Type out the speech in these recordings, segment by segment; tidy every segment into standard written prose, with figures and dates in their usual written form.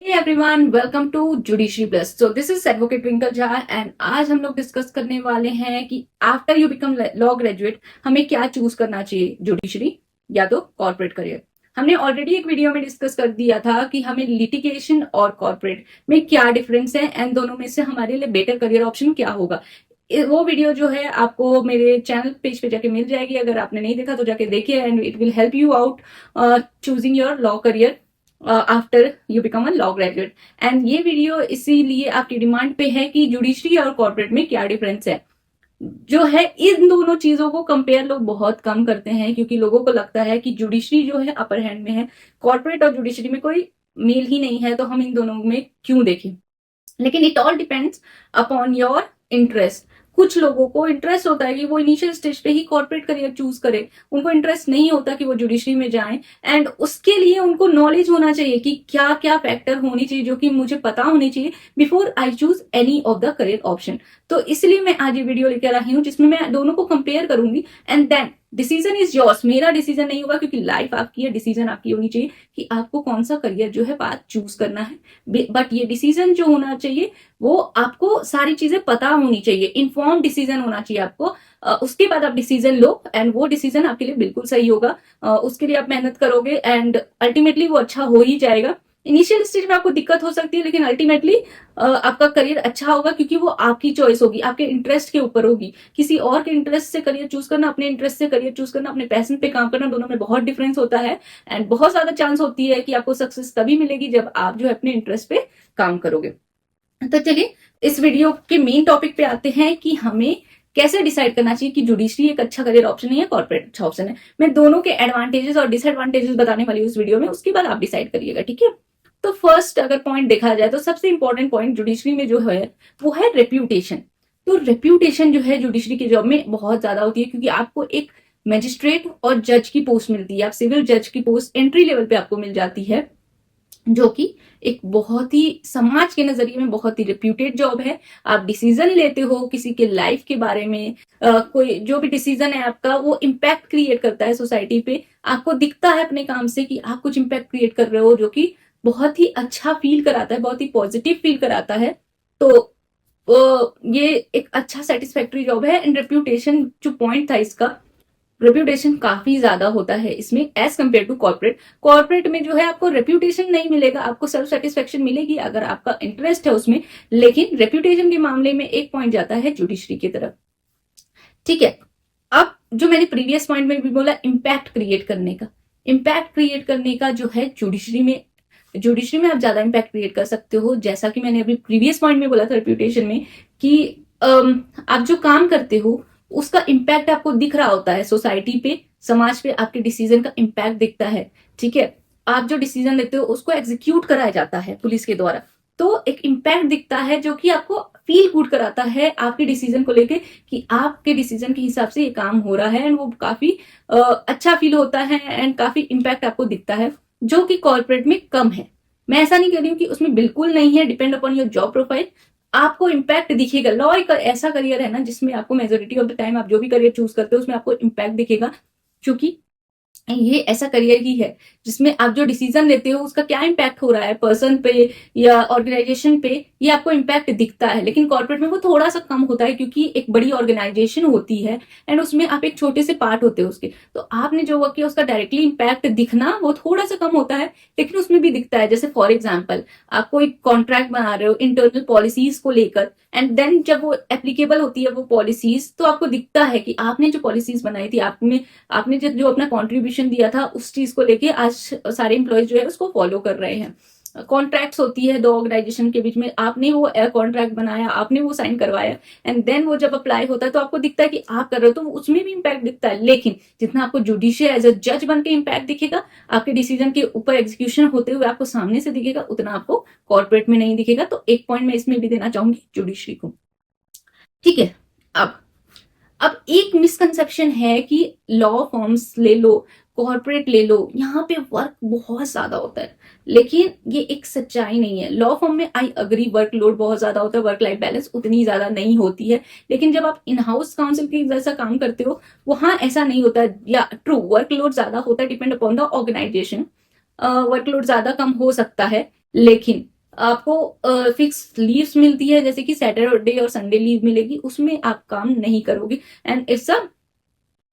Hey everyone, welcome to Judiciary Plus. So this is Advocate Twinkle Jha and आज हम लोग discuss करने वाले हैं कि after you become law graduate हमें क्या चूज करना चाहिए, जुडिशरी या तो कॉर्पोरेट करियर। हमने ऑलरेडी एक वीडियो में डिस्कस कर दिया था कि हमें लिटिगेशन और कॉर्पोरेट में क्या डिफरेंस है एंड दोनों में से हमारे लिए बेटर करियर ऑप्शन क्या होगा। वो वीडियो जो है आपको मेरे चैनल पेज पे जाके मिल जाएगी। अगर आपने नहीं देखा तो जाके देखिए and it will help you out choosing your law career after you become a law graduate. And ये वीडियो इसीलिए आपकी डिमांड पे है कि जुडिशरी और कॉर्पोरेट में क्या डिफरेंस है। जो है इन दोनों चीजों को कंपेयर लोग बहुत कम करते हैं क्योंकि लोगों को लगता है कि जुडिशरी जो है अपर हैंड में है, कॉर्पोरेट और जुडिशरी में कोई मेल ही नहीं है, तो हम इन दोनों में क्यों देखें। लेकिन it all depends upon your interest. कुछ लोगों को इंटरेस्ट होता है कि वो इनिशियल स्टेज पे ही कॉर्पोरेट करियर चूज करे, उनको इंटरेस्ट नहीं होता कि वो जुडिशरी में जाएं। एंड उसके लिए उनको नॉलेज होना चाहिए कि क्या क्या फैक्टर होनी चाहिए जो कि मुझे पता होनी चाहिए before I choose any of the career option. तो इसलिए मैं आज ये वीडियो लेकर आई हूँ जिसमें मैं दोनों को कंपेयर करूंगी and then decision is yours. मेरा डिसीजन नहीं होगा क्योंकि लाइफ आपकी है, डिसीजन आपकी होनी चाहिए कि आपको कौन सा करियर जो है बात चूज करना है। बट ये डिसीजन जो होना चाहिए वो आपको सारी चीजें पता होनी चाहिए, इन्फॉर्म डिसीजन होना चाहिए आपको। उसके बाद आप डिसीजन लो एंड वो डिसीजन आपके लिए बिल्कुल सही होगा। उसके लिए आप मेहनत करोगे एंड अल्टीमेटली वो अच्छा हो ही जाएगा। इनिशियल स्टेज में आपको दिक्कत हो सकती है लेकिन अल्टीमेटली आपका करियर अच्छा होगा क्योंकि वो आपकी चॉइस होगी, आपके इंटरेस्ट के ऊपर होगी। किसी और के इंटरेस्ट से करियर चूज करना, अपने इंटरेस्ट से करियर चूज करना, अपने पैशन पे काम करना, दोनों में बहुत डिफरेंस होता है। एंड बहुत ज्यादा चांस होती है कि आपको सक्सेस तभी मिलेगी जब आप जो है अपने इंटरेस्ट पे काम करोगे। तो चलिए इस वीडियो के मेन टॉपिक पे आते हैं कि हमें कैसे डिसाइड करना चाहिए कि जुडिशरी एक अच्छा करियर ऑप्शन है या कॉर्पोरेट अच्छा ऑप्शन है। मैं दोनों के एडवांटेजेस और डिसएडवांटेजेस बताने वाली हूँ इस वीडियो में, उसके बाद आप डिसाइड करिएगा, ठीक है। तो फर्स्ट अगर पॉइंट देखा जाए तो सबसे इंपॉर्टेंट पॉइंट जुडिशरी में जो है वो है रेप्यूटेशन। तो रेप्यूटेशन जो है जुडिशरी की जॉब में बहुत ज्यादा होती है क्योंकि आपको एक मजिस्ट्रेट और जज की पोस्ट मिलती है। आप सिविल जज की पोस्ट एंट्री लेवल पे आपको मिल जाती है जो कि एक बहुत ही समाज के नजरिए में बहुत ही रिप्यूटेड जॉब है। आप डिसीजन लेते हो किसी के लाइफ के बारे में, कोई जो भी डिसीजन है आपका वो इम्पैक्ट क्रिएट करता है सोसाइटी पे। आपको दिखता है अपने काम से कि आप कुछ इम्पैक्ट क्रिएट कर रहे हो जो कि बहुत ही अच्छा फील कराता है, बहुत ही पॉजिटिव फील कराता है। तो ये एक अच्छा सेटिस्फैक्टरी जॉब है। एंड रेप्यूटेशन जो पॉइंट था इसका, रेप्यूटेशन काफी ज्यादा होता है इसमें as compared to corporate. Corporate में जो है आपको रेप्यूटेशन नहीं मिलेगा, आपको सेल्फ सेटिस्फेक्शन मिलेगी अगर आपका इंटरेस्ट है उसमें, लेकिन रेप्यूटेशन के मामले में एक पॉइंट जाता है जुडिशरी की तरफ, ठीक है। अब जो मैंने प्रीवियस पॉइंट में भी बोला इम्पैक्ट क्रिएट करने का, इम्पैक्ट क्रिएट करने का जो है जुडिशरी में आप ज्यादा इम्पैक्ट क्रिएट कर सकते हो। जैसा कि मैंने अभी प्रीवियस पॉइंट में बोला था रेप्यूटेशन में कि आप जो काम करते हो उसका इम्पैक्ट आपको दिख रहा होता है सोसाइटी पे, समाज पे आपके डिसीजन का इम्पैक्ट दिखता है, ठीक है। आप जो डिसीजन लेते हो उसको एग्जीक्यूट कराया जाता है पुलिस के द्वारा, तो एक इम्पैक्ट दिखता है जो कि आपको फील गुड कराता है आपके डिसीजन को लेके कि आपके डिसीजन के हिसाब से ये काम हो रहा है। एंड वो काफी अच्छा फील होता है एंड काफी इम्पैक्ट आपको दिखता है जो कि कॉर्पोरेट में कम है। मैं ऐसा नहीं कह रही हूँ कि उसमें बिल्कुल नहीं है, depend upon your job profile. आपको इम्पैक्ट दिखेगा। लॉ एक ऐसा करियर है ना जिसमें आपको मेजोरिटी ऑफ द टाइम आप जो भी करियर चूज करते हो उसमें आपको इम्पैक्ट दिखेगा, क्योंकि ये ऐसा करियर ही है जिसमें आप जो डिसीजन लेते हो उसका क्या इम्पैक्ट हो रहा है पर्सन पे या ऑर्गेनाइजेशन पे, ये आपको इम्पैक्ट दिखता है। लेकिन कॉर्पोरेट में वो थोड़ा सा कम होता है क्योंकि एक बड़ी ऑर्गेनाइजेशन होती है एंड उसमें आप एक छोटे से पार्ट होते हो उसके, तो आपने जो वर्क किया उसका डायरेक्टली इम्पैक्ट दिखना वो थोड़ा सा कम होता है, लेकिन उसमें भी दिखता है। जैसे फॉर एग्जाम्पल आप कोई कॉन्ट्रैक्ट बना रहे हो इंटरनल पॉलिसीज को लेकर एंड देन जब वो एप्लीकेबल होती है वो पॉलिसीज, तो आपको दिखता है कि आपने जो पॉलिसीज बनाई थी आपने जो अपना कॉन्ट्रीब्यूशन दिया था उस चीज को लेके आज सारे एम्प्लॉयज जो है उसको फॉलो कर रहे हैं। कॉन्ट्रैक्ट्स होती है दो ऑर्गेनाइजेशन के बीच में, आपने वो कॉन्ट्रैक्ट बनाया, आपने वो साइन करवाया एंड देन वो जब अप्लाई होता है तो आपको दिखता है कि आप कर रहे हो, तो उसमें भी इम्पैक्ट दिखता है। लेकिन जितना आपको जुडिशियल एज अ जज बन के इम्पैक्ट दिखेगा, आपके डिसीजन के ऊपर एग्जीक्यूशन होते हुए आपको सामने से दिखेगा, उतना आपको कॉर्पोरेट में नहीं दिखेगा। तो एक पॉइंट मैं इसमें भी देना चाहूंगी जुडिशरी को, ठीक है। अब एक मिसकंसेप्शन है कि लॉ फॉर्म्स ले लो, कॉर्पोरेट ले लो, यहाँ पे वर्क बहुत ज्यादा होता है, लेकिन ये एक सच्चाई नहीं है। लॉ फॉर्म में आई अग्री वर्कलोड बहुत ज्यादा होता है, वर्क लाइफ बैलेंस उतनी ज्यादा नहीं होती है। लेकिन जब आप इन हाउस काउंसिल के जैसा काम करते हो वहां ऐसा नहीं होता है। या ट्रू वर्कलोड ज्यादा होता है, depend upon the organisation, workload ज्यादा कम हो सकता है, लेकिन आपको फिक्स लीव्स मिलती है, जैसे कि सैटरडे और संडे लीव मिलेगी, उसमें आप काम नहीं करोगे and it's a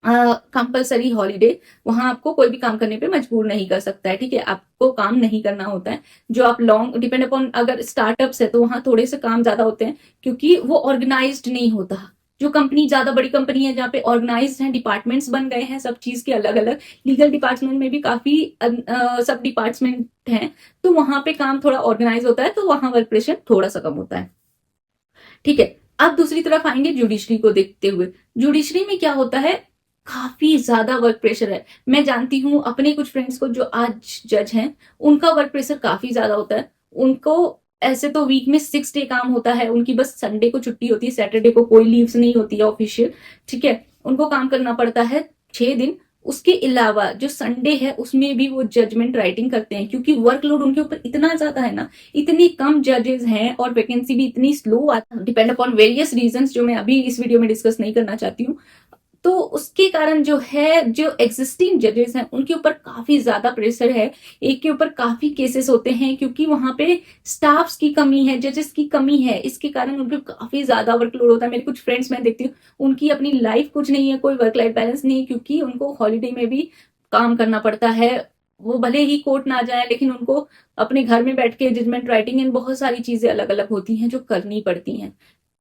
compulsory holiday. वहां आपको कोई भी काम करने पे मजबूर नहीं कर सकता है, ठीक है, आपको काम नहीं करना होता है। जो आप लॉन्ग डिपेंड अपॉन अगर स्टार्टअप्स है तो वहां थोड़े से काम ज्यादा होते हैं, क्योंकि वो ऑर्गेनाइज्ड नहीं होता। जो कंपनी ज्यादा बड़ी कंपनी है जहाँ पे ऑर्गेनाइज्ड है, डिपार्टमेंट्स बन गए हैं सब चीज के अलग अलग, लीगल डिपार्टमेंट में भी काफी सब डिपार्टमेंट हैं, तो वहां पे काम थोड़ा ऑर्गेनाइज होता है, तो वहां वर्क प्रेशर थोड़ा सा कम होता है, ठीक है। अब दूसरी तरफ आएंगे जुडिशरी को देखते हुए। जुडिशरी में क्या होता है, काफी ज्यादा वर्क प्रेशर है। मैं जानती हूँ अपने कुछ फ्रेंड्स को जो आज जज हैं, उनका वर्क प्रेशर काफी ज्यादा होता है। उनको ऐसे तो वीक में 6 डे काम होता है, उनकी बस संडे को छुट्टी होती है, सैटरडे को कोई लीव्स नहीं होती है ऑफिशियल, ठीक है। उनको काम करना पड़ता है 6 दिन। उसके अलावा जो संडे है उसमें भी वो जजमेंट राइटिंग करते हैं, क्योंकि वर्कलोड उनके ऊपर इतना ज्यादा है ना, इतनी कम जजेस हैं और वैकेंसी भी इतनी स्लो आता है, डिपेंड अपॉन वेरियस रीजंस जो मैं अभी इस वीडियो में डिस्कस नहीं करना चाहती हूँ। तो उसके कारण जो है, जो एग्जिस्टिंग जजेस हैं उनके ऊपर काफी ज्यादा प्रेशर है। एक के ऊपर काफी केसेस होते हैं, क्योंकि वहां पे स्टाफ्स की कमी है, जजेस की कमी है, इसके कारण उनके काफी ज्यादा वर्कलोड होता है। मेरे कुछ फ्रेंड्स मैं देखती हूँ, उनकी अपनी लाइफ कुछ नहीं है, कोई वर्क लाइफ बैलेंस नहीं है, क्योंकि उनको हॉलीडे में भी काम करना पड़ता है। वो भले ही कोर्ट ना जाए, लेकिन उनको अपने घर में बैठ के जजमेंट राइटिंग एंड बहुत सारी चीजें अलग अलग होती हैं जो करनी पड़ती हैं,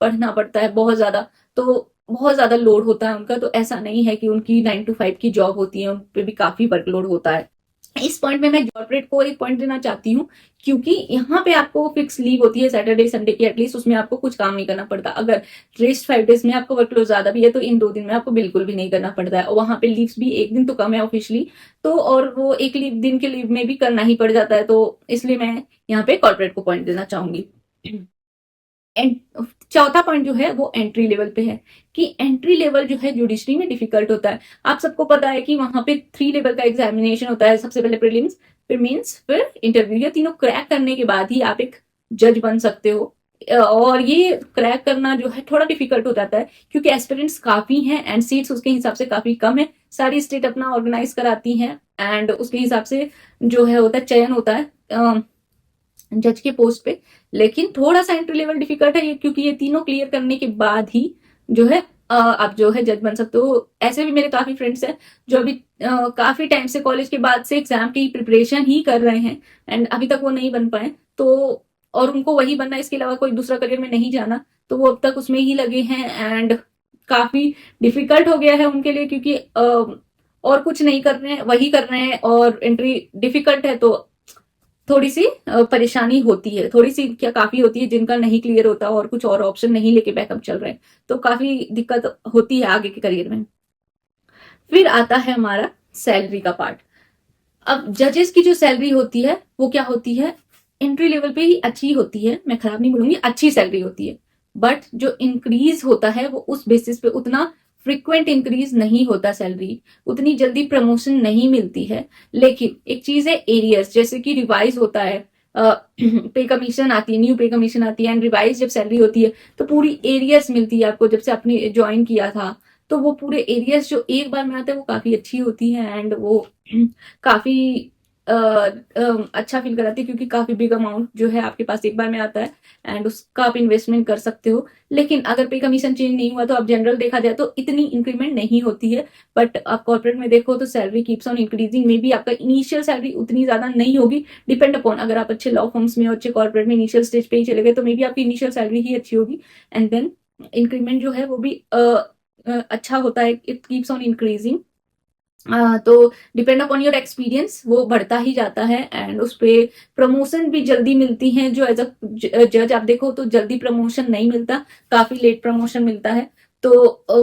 पढ़ना पड़ता है बहुत ज्यादा। तो बहुत ज्यादा लोड होता है उनका। तो ऐसा नहीं है कि उनकी 9 to 5 की जॉब होती है, उन पे भी काफी वर्कलोड होता है। इस पॉइंट में मैं कॉर्पोरेट को एक पॉइंट देना चाहती हूँ, क्योंकि यहाँ पे आपको फिक्स लीव होती है सैटरडे संडे की, एटलीस्ट उसमें आपको कुछ काम नहीं करना पड़ता। अगर रेस्ट 5 डेज में आपको वर्कलोड ज्यादा भी है तो इन 2 दिन में आपको बिल्कुल भी नहीं करना पड़ता है, और वहां पे लीव्स भी एक दिन तो कम है ऑफिशियली, तो और वो एक लीव दिन के लीव में भी करना ही पड़ जाता है। तो इसलिए मैं यहाँ पे कॉर्पोरेट को पॉइंट देना चाहूंगी। एंड चौथा पॉइंट जो है वो एंट्री लेवल पे है, कि एंट्री लेवल जो है जुडिशरी में डिफिकल्ट होता है। आप सबको पता है कि वहां पे 3 लेवल का एग्जामिनेशन होता है, सबसे पहले प्रीलिम्स, फिर मेंस, फिर इंटरव्यू। ये तीनों क्रैक करने के बाद ही आप एक जज बन सकते हो। और ये क्रैक करना जो है थोड़ा डिफिकल्ट हो जाता है, क्योंकि एस्पिरेंट्स काफी हैं एंड सीट्स उसके हिसाब से काफी कम है। सारी स्टेट अपना ऑर्गेनाइज कराती हैं एंड उसके हिसाब से जो है होता है, चयन होता है जज के पोस्ट पे। लेकिन थोड़ा सा एंट्री लेवल डिफिकल्ट है ये, क्योंकि ये तीनों क्लियर करने के बाद ही जो है आप जो है जज बन सकते हो। ऐसे भी मेरे काफी फ्रेंड्स हैं जो अभी काफी टाइम से कॉलेज के बाद से एग्जाम की प्रिपरेशन ही कर रहे हैं एंड अभी तक वो नहीं बन पाए। तो और उनको वही बनना है, इसके अलावा कोई दूसरा करियर में नहीं जाना, तो वो अब तक उसमें ही लगे हैं एंड काफी डिफिकल्ट हो गया है उनके लिए, क्योंकि और कुछ नहीं कर रहे हैं, वही कर रहे हैं और एंट्री डिफिकल्ट है, तो थोड़ी सी परेशानी होती है, थोड़ी सी क्या काफी होती है, जिनका नहीं क्लियर होता और कुछ और ऑप्शन नहीं लेके बैकअप चल रहे हैं, तो काफी दिक्कत होती है आगे के करियर में। फिर आता है हमारा सैलरी का पार्ट। अब जजेस की जो सैलरी होती है वो क्या होती है, एंट्री लेवल पे ही अच्छी होती है, मैं खराब नहीं बोलूंगी, अच्छी सैलरी होती है। बट जो इंक्रीज होता है वो उस बेसिस पे उतना फ्रिक्वेंट इंक्रीज नहीं होता सैलरी, उतनी जल्दी प्रमोशन नहीं मिलती है। लेकिन एक चीज है एरियर्स, जैसे कि रिवाइज होता है, पे कमीशन आती है, न्यू पे कमीशन आती है एंड रिवाइज जब सैलरी होती है तो पूरी एरियर्स मिलती है आपको, जब से आपने ज्वाइन किया था। तो वो पूरे एरियर्स जो एक बार में आते हैं वो काफी अच्छी होती है एंड वो काफी अच्छा फील कराती है, क्योंकि काफी बिग अमाउंट जो है आपके पास एक बार में आता है एंड उसका आप इन्वेस्टमेंट कर सकते हो। लेकिन अगर पे कमीशन चेंज नहीं हुआ तो आप जनरल देखा जाए तो इतनी इंक्रीमेंट नहीं होती है। बट आप कॉर्पोरेट में देखो तो सैलरी कीप्स ऑन इंक्रीजिंग, में भी आपका इनिशियल सैलरी उतनी ज्यादा नहीं होगी, डिपेंड अपॉन अगर आप अच्छे लॉ फर्म्स में और अच्छे कॉर्पोरेट में इनिशियल स्टेज पे ही चले गए तो मे बी आपकी इनिशियल सैलरी ही अच्छी होगी एंड देन इंक्रीमेंट जो है वो भी अच्छा होता है, इट कीप्स ऑन इंक्रीजिंग। तो डिपेंड अपॉन योर एक्सपीरियंस वो बढ़ता ही जाता है एंड उस पे प्रमोशन भी जल्दी मिलती है। जो एज अ जज आप देखो तो जल्दी प्रमोशन नहीं मिलता, काफी लेट प्रमोशन मिलता है। तो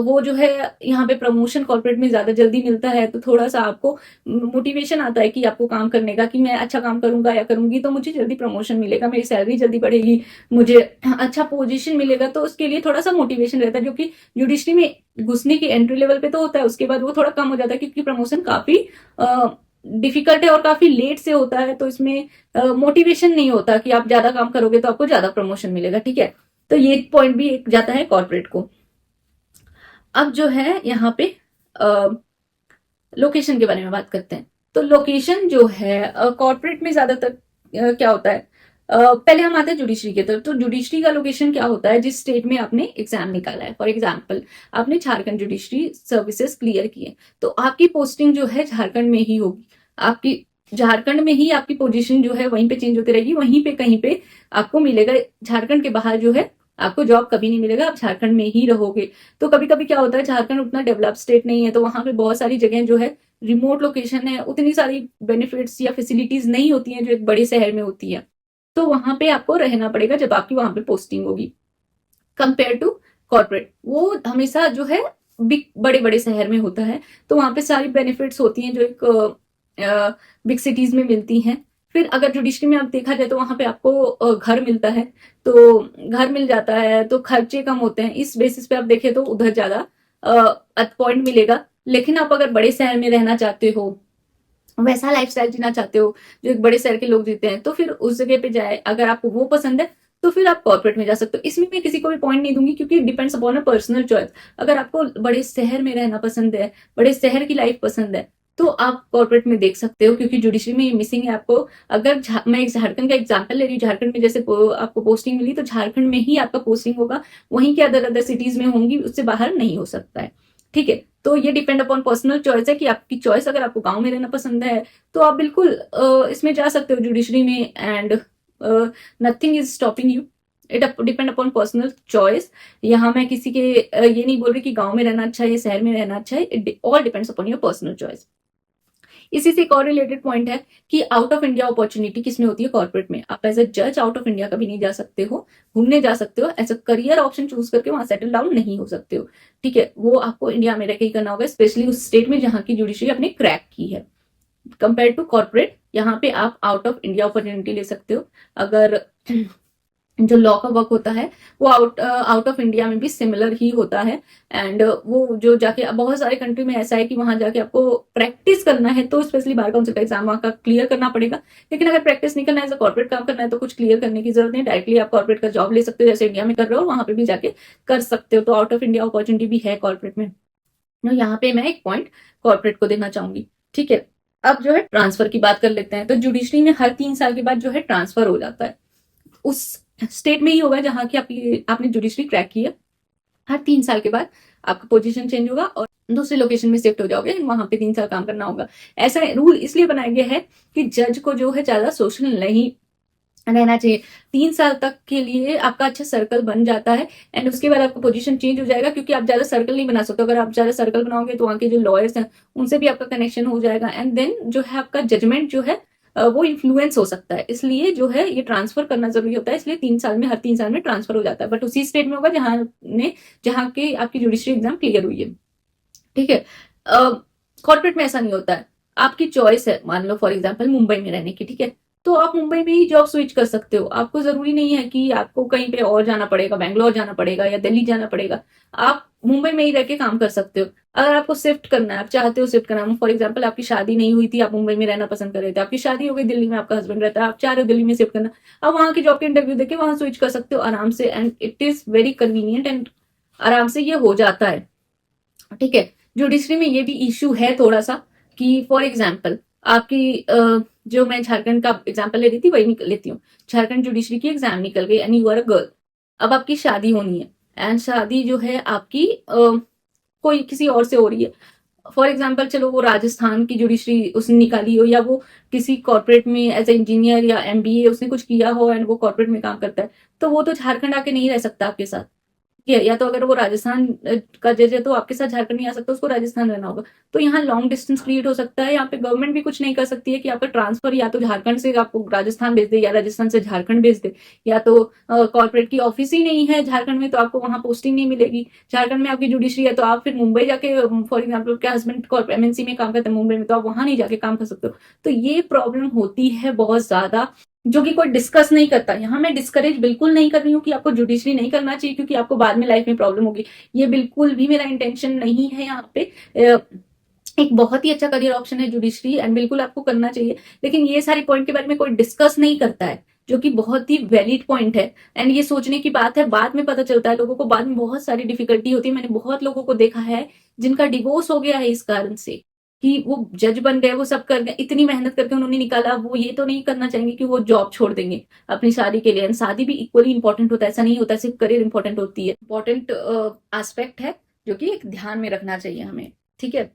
वो जो है यहाँ पे प्रमोशन कॉर्पोरेट में ज्यादा जल्दी मिलता है, तो थोड़ा सा आपको मोटिवेशन आता है कि आपको काम करने का, कि मैं अच्छा काम करूंगा या करूंगी तो मुझे जल्दी प्रमोशन मिलेगा, मेरी सैलरी जल्दी बढ़ेगी, मुझे अच्छा पोजीशन मिलेगा। तो उसके लिए थोड़ा सा मोटिवेशन रहता है, जो कि जुडिशरी में घुसने की एंट्री लेवल पे तो होता है, उसके बाद वो थोड़ा कम हो जाता है, क्योंकि प्रमोशन काफी डिफिकल्ट है और काफी लेट से होता है। तो इसमें मोटिवेशन नहीं होता कि आप ज्यादा काम करोगे तो आपको ज्यादा प्रमोशन मिलेगा, ठीक है। तो ये पॉइंट भी एक जाता है कॉर्पोरेट को। अब जो है यहाँ पे लोकेशन के बारे में बात करते हैं। तो लोकेशन जो है कॉर्पोरेट में ज्यादातर क्या होता है, पहले हम आते हैं जुडिशरी की तरफ। तो जुडिशरी का लोकेशन क्या होता है? जिस स्टेट में आपने एग्जाम निकाला है। फॉर एग्जाम्पल आपने झारखंड जुडिशरी सर्विसेज क्लियर किए, तो आपकी पोस्टिंग जो है झारखंड में ही होगी। आपकी झारखंड में ही आपकी पोजीशन जो है वहीं पे चेंज होती रहेगी, वहीं पे कहीं पे आपको मिलेगा। झारखंड के बाहर जो है आपको जॉब कभी नहीं मिलेगा, आप झारखंड में ही रहोगे। तो कभी कभी क्या होता है, झारखंड उतना डेवलप स्टेट नहीं है, तो वहां पे बहुत सारी जगह जो है रिमोट लोकेशन है, उतनी सारी बेनिफिट्स या फैसिलिटीज नहीं होती हैं जो एक बड़े शहर में होती है। तो वहां पे आपको रहना पड़ेगा जब आपकी वहां पे पोस्टिंग होगी। कंपेयर टू कॉर्पोरेट, वो हमेशा जो है बिग बड़े बड़े शहर में होता है, तो वहां पे सारी बेनिफिट्स होती हैं जो एक बिग सिटीज में मिलती हैं। फिर अगर जुडिशरी में आप देखा जाए तो वहां पे आपको घर मिलता है, तो घर मिल जाता है तो खर्चे कम होते हैं। इस बेसिस पे आप देखें तो उधर ज्यादा पॉइंट मिलेगा। लेकिन आप अगर बड़े शहर में रहना चाहते हो, वैसा लाइफस्टाइल जीना चाहते हो जो एक बड़े शहर के लोग जीते हैं, तो फिर उस जगह पे जाए। अगर आपको वो पसंद है तो फिर आप कॉर्पोरेट में जा सकते हो। इसमें मैं किसी को भी पॉइंट नहीं दूंगी, क्योंकि depends upon a personal choice. अगर आपको बड़े शहर में रहना पसंद है, बड़े शहर की लाइफ पसंद है, तो आप कॉर्पोरेट में देख सकते हो, क्योंकि जुडिशरी में ये मिसिंग है आपको। अगर मैं एक झारखंड का एग्जाम्पल ले रही हूँ, झारखंड में जैसे आपको पोस्टिंग मिली, तो झारखंड में ही आपका पोस्टिंग होगा, वहीं के अदर अदर सिटीज में होंगी, उससे बाहर नहीं हो सकता है। ठीक है, तो ये डिपेंड अपॉन पर्सनल चॉइस है कि आपकी चॉइस। अगर आपको गांव में रहना पसंद है तो आप बिल्कुल इसमें जा सकते हो जुडिशरी में, and nothing is stopping you. It depend upon personal choice. यहाँ मैं किसी के ये नहीं बोल रही कि गांव में रहना अच्छा है या शहर में रहना अच्छा है। It all depends upon your personal choice. इसी से एक और रिलेटेड पॉइंट है कि आउट ऑफ इंडिया अपॉर्चुनिटी किसमें होती है? कॉर्पोरेट में। आप एज अ जज आउट ऑफ इंडिया कभी नहीं जा सकते हो, घूमने जा सकते हो, as a career option choose करके वहां सेटल डाउन नहीं हो सकते हो। ठीक है, वो आपको इंडिया में रहकर ही करना होगा, स्पेशली उस स्टेट में जहां की जुडिशरी आपने क्रैक की है। कंपेयर टू कॉर्पोरेट, यहाँ पे आप आउट ऑफ इंडिया अपॉर्चुनिटी ले सकते हो। अगर जो लॉ का वर्क होता है वो आउट ऑफ इंडिया में भी सिमिलर ही होता है। एंड वो जो जाके बहुत सारे कंट्री में ऐसा है कि वहां जाके आपको प्रैक्टिस करना है, तो स्पेशली बार काउंसिल का एग्जाम वहां का क्लियर करना पड़ेगा। लेकिन अगर प्रैक्टिस नहीं करना है, कॉर्पोरेट काम करना है, तो कुछ क्लियर करने की जरूरत नहीं, डायरेक्टली आप कॉर्पोरेट का जॉब ले सकते हो, जैसे इंडिया में कर रहे हो वहां पे भी जाके कर सकते हो। तो आउट ऑफ इंडिया अपॉर्चुनिटी भी है कॉर्पोरेट में। तो यहाँ पे मैं एक पॉइंट कॉर्पोरेट को देना चाहूंगी। ठीक है, अब जो है ट्रांसफर की बात कर लेते हैं। तो जुडिशरी में हर 3 साल के बाद जो है ट्रांसफर हो जाता है। उस स्टेट में ही होगा जहां की आपने जुडिशरी क्रैक की है। हर 3 साल के बाद आपका पोजीशन चेंज होगा और दूसरे लोकेशन में शिफ्ट हो जाओगे, वहां पे 3 साल काम करना होगा। ऐसा रूल इसलिए बनाया गया है कि जज को जो है ज्यादा सोशल नहीं रहना चाहिए। 3 साल तक के लिए आपका अच्छा सर्कल बन जाता है, एंड उसके बाद आपका पोजीशन चेंज हो जाएगा, क्योंकि आप ज्यादा सर्कल नहीं बना सकते। अगर आप ज्यादा सर्कल बनाओगे तो वहां के जो लॉयर्स हैं उनसे भी आपका कनेक्शन हो जाएगा, एंड देन जो है आपका जजमेंट जो है वो इन्फ्लुएंस हो सकता है। इसलिए जो है ये ट्रांसफर करना जरूरी होता है। इसलिए 3 साल में, हर 3 साल में ट्रांसफर हो जाता है, बट उसी स्टेट में होगा जहां के आपकी जुडिशरी एग्जाम क्लियर हुई है। ठीक है, कॉर्पोरेट में ऐसा नहीं होता है। आपकी चॉइस है, मान लो फॉर एग्जाम्पल मुंबई में रहने की, ठीक है, तो आप मुंबई में ही जॉब स्विच कर सकते हो। आपको जरूरी नहीं है कि आपको कहीं पे और जाना पड़ेगा, बैंगलोर जाना पड़ेगा या दिल्ली जाना पड़ेगा। आप मुंबई में ही रह के काम कर सकते हो। अगर आपको शिफ्ट करना है, आप चाहते हो शिफ्ट करना, फॉर एग्जाम्पल आपकी शादी नहीं हुई थी, आप मुंबई में रहना पसंद कर रहे थे, आपकी शादी हो गई दिल्ली में, आपका हस्बैंड रहता है, आप चाह रहे हो दिल्ली में शिफ्ट करना, आप वहां की जॉब के इंटरव्यू देके वहां स्विच कर सकते हो आराम से, and it is very convenient, and आराम से ये हो जाता है। ठीक है, जुडिशरी में ये भी इश्यू है थोड़ा सा कि फॉर एग्जाम्पल आपकी जो मैं झारखंड का एग्जाम्पल ले रही थी वही लेती हूँ। झारखंड जुडिशरी की एग्जाम निकल गई and you are a girl. अब आपकी शादी होनी है, एंड शादी जो है आपकी कोई किसी और से हो रही है। फॉर एग्जाम्पल चलो वो राजस्थान की जुडिशरी उसने निकाली हो, या वो किसी कॉर्पोरेट में एज ए इंजीनियर या एमबीए उसने कुछ किया हो एंड वो कॉर्पोरेट में काम करता है, तो वो तो झारखंड आके नहीं रह सकता आपके साथ। या तो अगर वो राजस्थान का जज है तो आपके साथ झारखंड नहीं आ सकता, उसको राजस्थान रहना होगा। तो यहाँ लॉन्ग डिस्टेंस क्रिएट हो सकता है। यहाँ पे गवर्नमेंट भी कुछ नहीं कर सकती है कि आपका ट्रांसफर या तो झारखंड से आपको राजस्थान भेज दे या राजस्थान से झारखंड भेज दे, या तो कॉर्पोरेट की ऑफिस ही नहीं है झारखंड में तो आपको वहां पोस्टिंग नहीं मिलेगी। झारखंड में आपकी जुडिशरी है तो आप फिर मुंबई जाके, फॉर एग्जाम्पल क्या हस्बैंड एमएनसी में काम करते हैं मुंबई में, तो आप वहां नहीं जाके काम कर सकते हो। तो ये प्रॉब्लम होती है बहुत ज्यादा, जो कि कोई डिस्कस नहीं करता। यहाँ मैं डिस्करेज बिल्कुल नहीं कर रही हूँ कि आपको जुडिशरी नहीं करना चाहिए क्योंकि आपको बाद में लाइफ में प्रॉब्लम होगी, ये बिल्कुल भी मेरा इंटेंशन नहीं है। यहाँ पे एक बहुत ही अच्छा करियर ऑप्शन है जुडिशरी, एंड बिल्कुल आपको करना चाहिए। लेकिन ये सारे पॉइंट के बारे में कोई डिस्कस नहीं करता है, जो कि बहुत ही वैलिड पॉइंट है। एंड ये सोचने की बात है, बाद में पता चलता है लोगों को, बाद में बहुत सारी डिफिकल्टी होती है। मैंने बहुत लोगों को देखा है जिनका डिवोर्स हो गया है इस कारण से कि वो जज बन गए, वो सब कर गए, इतनी मेहनत करके उन्होंने निकाला, वो ये तो नहीं करना चाहेंगे कि वो जॉब छोड़ देंगे अपनी शादी के लिए। एंड शादी भी इक्वली इंपॉर्टेंट होता है, ऐसा नहीं होता सिर्फ करियर इंपॉर्टेंट होती है, इंपॉर्टेंट एस्पेक्ट है जो कि एक ध्यान में रखना चाहिए हमें, ठीक है।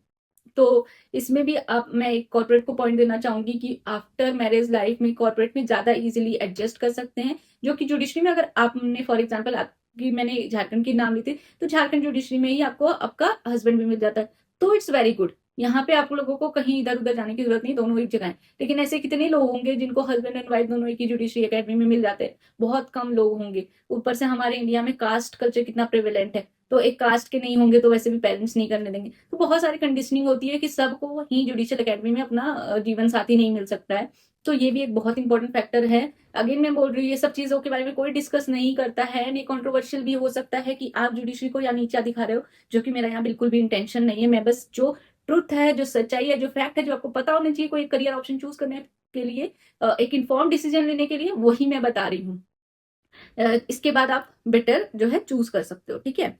तो इसमें भी अब मैं एक कॉर्पोरेट को पॉइंट देना चाहूंगी कि आफ्टर मैरिज लाइफ में कॉर्पोरेट में ज्यादा इजीली एडजस्ट कर सकते हैं, जो कि जुडिशरी में अगर आपने फॉर एग्जांपल आपकी, मैंने झारखंड की नाम ली थी, तो झारखंड जुडिशरी में ही आपको आपका हस्बैंड भी मिल जाता है, तो इट्स वेरी गुड। यहाँ पे आप लोगों को कहीं इधर उधर जाने की जरूरत नहीं, दोनों एक जगह है। लेकिन ऐसे कितने लोग होंगे जिनको हस्बैंड एंड वाइफ दोनों एक ही जुडिशरी एकेडमी में मिल जाते हैं? बहुत कम लोग होंगे। ऊपर से हमारे इंडिया में कास्ट कल्चर कितना प्रिवेलेंट है, तो एक कास्ट के नहीं होंगे तो वैसे भी पेरेंट्स नहीं करने देंगे। तो बहुत सारी कंडीशनिंग होती है कि सबको ही जुडिशियल एकेडमी में अपना जीवन साथी नहीं मिल सकता है। तो ये भी एक बहुत इंपॉर्टेंट फैक्टर है। अगेन मैं बोल रही हूँ, ये सब चीजों के बारे में कोई डिस्कस नहीं करता है। ये कंट्रोवर्शियल भी हो सकता है कि आप जुडिशरी को या नीचा दिखा रहे हो, जो कि मेरा यहाँ बिल्कुल भी इंटेंशन नहीं है। मैं बस जो ट्रुथ है, जो सच्चाई है, जो फैक्ट है, जो आपको पता होना चाहिए कोई करियर ऑप्शन चूज करने के लिए, एक इन्फॉर्म डिसीजन लेने के लिए, वही मैं बता रही हूँ। इसके बाद आप बेटर जो है चूज कर सकते हो, ठीक है।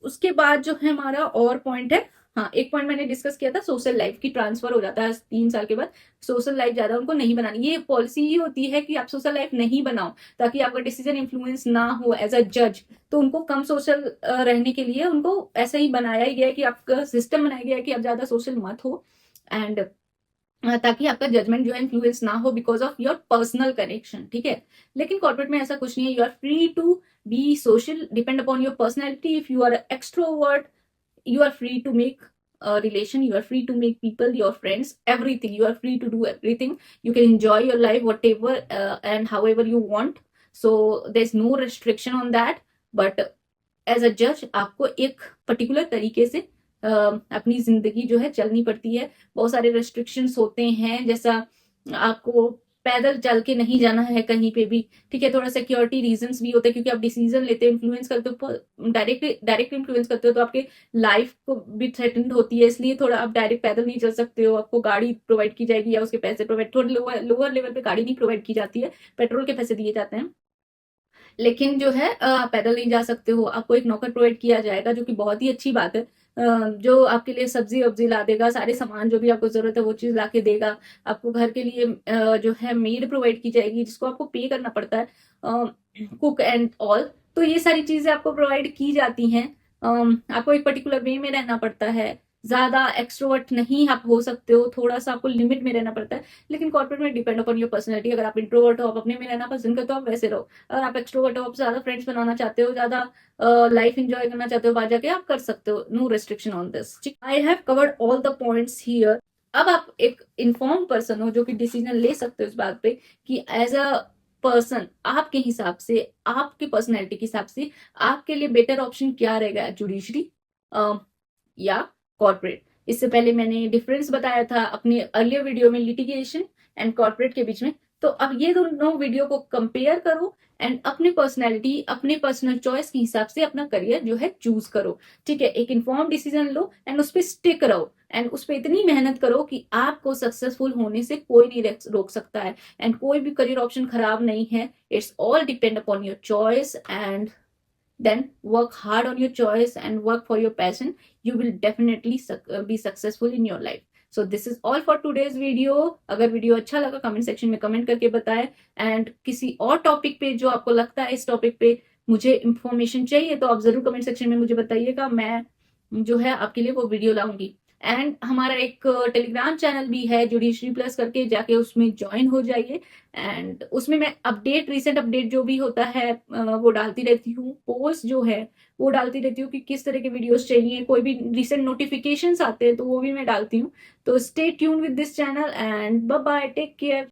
उसके बाद जो है हमारा और पॉइंट है, हाँ एक पॉइंट मैंने डिस्कस किया था, सोशल लाइफ की ट्रांसफर हो जाता है 3 साल के बाद। सोशल लाइफ ज्यादा उनको नहीं बनानी, ये पॉलिसी ही होती है कि आप सोशल लाइफ नहीं बनाओ ताकि आपका डिसीजन इन्फ्लुएंस ना हो एज अ जज। तो उनको कम सोशल रहने के लिए उनको ऐसा ही बनाया ही गया है कि आपका सिस्टम बनाया गया है कि आप ज्यादा सोशल मत हो, एंड ताकि आपका जजमेंट जो है इन्फ्लुएंस ना हो because of your personal connection, ठीक है। लेकिन कॉर्पोरेट में ऐसा कुछ नहीं है, you are free to be social, depend upon your personality. If you are extrovert, you are free to make a relation, you are free to make people your friends, everything, you are free to do everything, you can enjoy your life whatever and however you want, so there's no restriction on that. But as a judge आपको एक particular तरीके से अपनी जिंदगी जो है चलनी पड़ती है। बहुत सारे रेस्ट्रिक्शंस होते हैं, जैसा आपको पैदल चल के नहीं जाना है कहीं पे भी, ठीक है। थोड़ा सिक्योरिटी रीजंस भी होते हैं, क्योंकि आप डिसीजन लेते हो, इन्फ्लुएंस करते हो, डायरेक्ट इन्फ्लुएंस करते हो, तो आपके लाइफ को भी थ्रेटन्ड होती है। इसलिए थोड़ा आप डायरेक्ट पैदल नहीं चल सकते हो, आपको गाड़ी प्रोवाइड की जाएगी या उसके पैसे प्रोवाइड, थोड़े लोअर लेवल पे गाड़ी नहीं प्रोवाइड की जाती है, पेट्रोल के पैसे दिए जाते हैं। लेकिन जो है पैदल नहीं जा सकते हो, आपको एक नौकर प्रोवाइड किया जाएगा, जो कि बहुत ही अच्छी बात है। जो आपके लिए सब्जी वब्जी ला देगा, सारे सामान जो भी आपको जरूरत है वो चीज ला के देगा। आपको घर के लिए जो है मेड प्रोवाइड की जाएगी, जिसको आपको पे करना पड़ता है, कुक एंड ऑल। तो ये सारी चीजें आपको प्रोवाइड की जाती हैं। आपको एक पर्टिकुलर वे में रहना पड़ता है, ज्यादा एक्सट्रोवर्ट नहीं आप हो सकते हो, थोड़ा सा आपको लिमिट में रहना पड़ता है। लेकिन कॉर्पोरेट में डिपेंड अपॉन योर पर्सनैलिटी, अगर आप इंट्रोवर्ट हो, आप अपने में रहना पसंद करते हो, आप वैसे रहो। अगर आप एक्सट्रोवर्ट हो, आप ज्यादा फ्रेंड्स बनाना चाहते हो, ज्यादा लाइफ एंजॉय करना चाहते हो, बाहर जाके आप कर सकते हो, no restriction on this. I have covered all the points here. अब आप एक इन्फॉर्म पर्सन हो जो कि डिसीजन ले सकते हो इस बात पे कि एज अ पर्सन आपके हिसाब से, आपके पर्सनैलिटी के हिसाब से आपके लिए बेटर ऑप्शन क्या रहेगा, जुडिशरी या कॉर्पोरेट। इससे पहले मैंने डिफरेंस बताया था अपने अर्लियर वीडियो में लिटिगेशन एंड कॉर्पोरेट के बीच में। तो अब ये दोनों वीडियो को कंपेयर करो एंड अपने पर्सनैलिटी, अपने पर्सनल चॉइस के हिसाब से अपना करियर जो है चूज करो, ठीक है। एक इन्फॉर्म डिसीजन लो एंड उस पर स्टिक रहो, एंड उस पर इतनी मेहनत करो कि आपको सक्सेसफुल होने से कोई नहीं रोक सकता है, एंड कोई भी करियर ऑप्शन खराब नहीं है। It's all depend upon your choice, and then work hard on your choice and work for your passion. You will definitely be successful in your life. So this is all for today's video. अगर video अच्छा लगा comment section में comment करके बताएं, and किसी और topic पे जो आपको लगता है इस टॉपिक पे मुझे इंफॉर्मेशन चाहिए तो आप जरूर कमेंट सेक्शन में मुझे बताइएगा, मैं जो है आपके लिए वो वीडियो लाऊंगी। एंड हमारा एक टेलीग्राम चैनल भी है जुडिशरी प्लस करके, जाके उसमें ज्वाइन हो जाइए। एंड उसमें मैं अपडेट, रिसेंट अपडेट जो भी होता है वो डालती रहती हूँ, पोस्ट जो है वो डालती रहती हूँ कि किस तरह के वीडियोस चाहिए, कोई भी रिसेंट नोटिफिकेशंस आते हैं तो वो भी मैं डालती हूँ। तो stay tune with this channel and bye bye, take care.